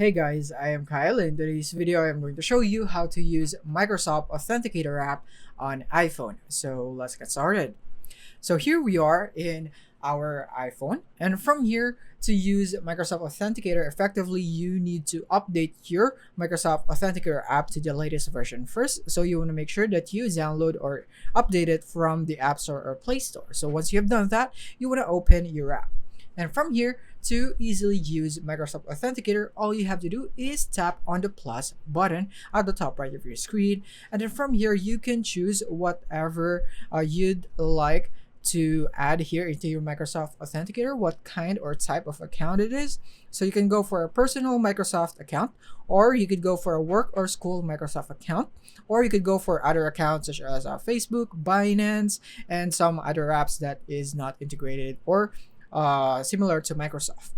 Hey guys, I am Kyle. In today's video, I'm going to show you how to use Microsoft Authenticator app on iPhone. So let's get started. So here we are in our iPhone, and from here to use Microsoft Authenticator effectively, you need to update your Microsoft Authenticator app to the latest version first. So you want to make sure that you download or update it from the App Store or Play Store. So once you have done that, you want to open your app. And from here, to easily use Microsoft Authenticator, all you have to do is tap on the plus button at the top right of your screen. And then from here, you can choose whatever you'd like to add here into your Microsoft Authenticator, what kind or type of account it is. So you can go for a personal Microsoft account, or you could go for a work or school Microsoft account, or you could go for other accounts such as Facebook, Binance, and some other apps that is not integrated or similar to Microsoft.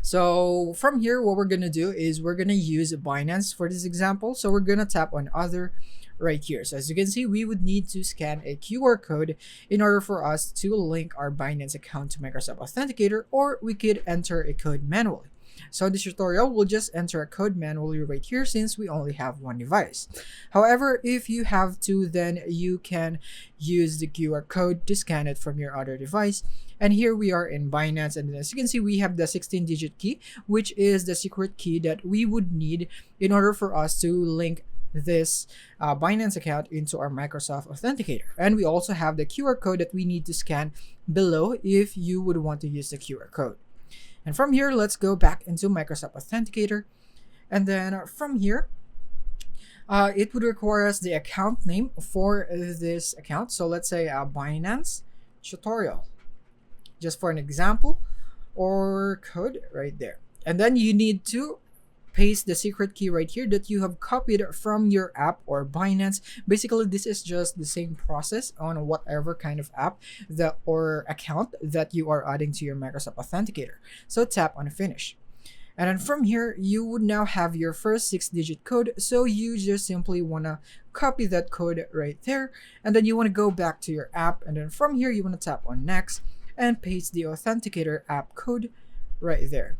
So from here, what we're gonna do is we're gonna use Binance for this example. So we're gonna tap on other right here. So as you can see, we would need to scan a QR code in order for us to link our Binance account to Microsoft Authenticator, or we could enter a code manually. So in this tutorial, we'll just enter a code manually right here since we only have one device. However, if you have to, then you can use the QR code to scan it from your other device. And here we are in Binance, and as you can see, we have the 16-digit key, which is the secret key that we would need in order for us to link this Binance account into our Microsoft Authenticator. And we also have the QR code that we need to scan below if you would want to use the QR code. And from here, let's go back into Microsoft Authenticator. And then from here, it would require us the account name for this account. So let's say Binance tutorial, just for an example, or code right there. And then you need to paste the secret key right here that you have copied from your app or Binance. Basically, this is just the same process on whatever kind of app or account that you are adding to your Microsoft Authenticator. So tap on finish. And then from here, you would now have your first 6-digit code. So you just simply want to copy that code right there. And then you want to go back to your app. And then from here, you want to tap on next and paste the Authenticator app code right there.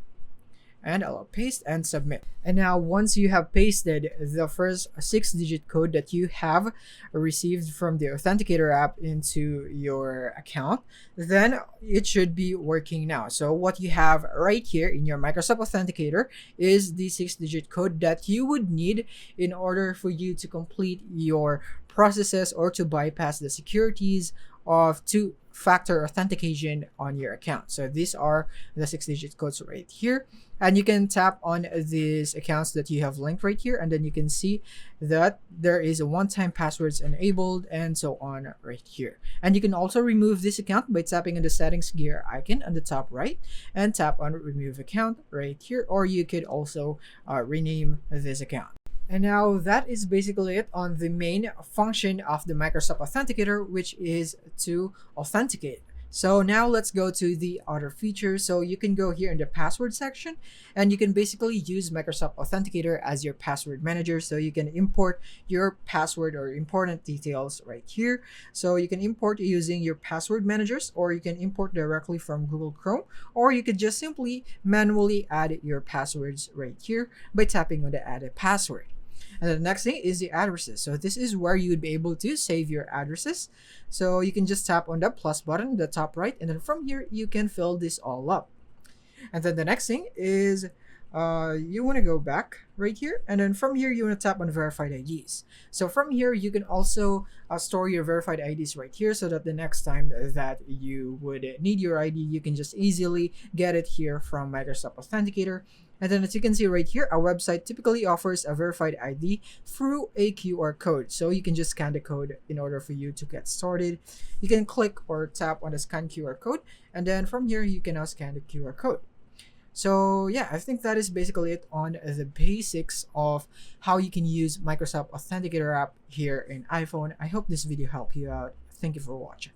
And I'll paste and submit. And now once you have pasted the first 6-digit code that you have received from the Authenticator app into your account, then it should be working now. So what you have right here in your Microsoft Authenticator is the 6-digit code that you would need in order for you to complete your processes or to bypass the securities of two-factor authentication on your account. So these are the 6-digit codes right here. And you can tap on these accounts that you have linked right here, and then you can see that there is a one-time passwords enabled and so on right here. And you can also remove this account by tapping on the settings gear icon on the top right and tap on remove account right here, or you could also rename this account. And now that is basically it on the main function of the Microsoft Authenticator, which is to authenticate. So now let's go to the other features. So you can go here in the password section, and you can basically use Microsoft Authenticator as your password manager. So you can import your password or important details right here. So you can import using your password managers, or you can import directly from Google Chrome, or you could just simply manually add your passwords right here by tapping on the add a password. And the next thing is the addresses. So this is where you would be able to save your addresses. So you can just tap on the plus button, the top right, and then from here, you can fill this all up. And then the next thing is you want to go back right here, and then from here, you want to tap on verified IDs. So from here, you can also store your verified IDs right here so that the next time that you would need your ID, you can just easily get it here from Microsoft Authenticator. And then as you can see right here, our website typically offers a verified ID through a QR code. So you can just scan the code in order for you to get started. You can click or tap on the scan QR code, and then from here, you can now scan the QR code. So yeah, I think that is basically it on the basics of how you can use Microsoft Authenticator app here in iPhone. I hope this video helped you out. Thank you for watching.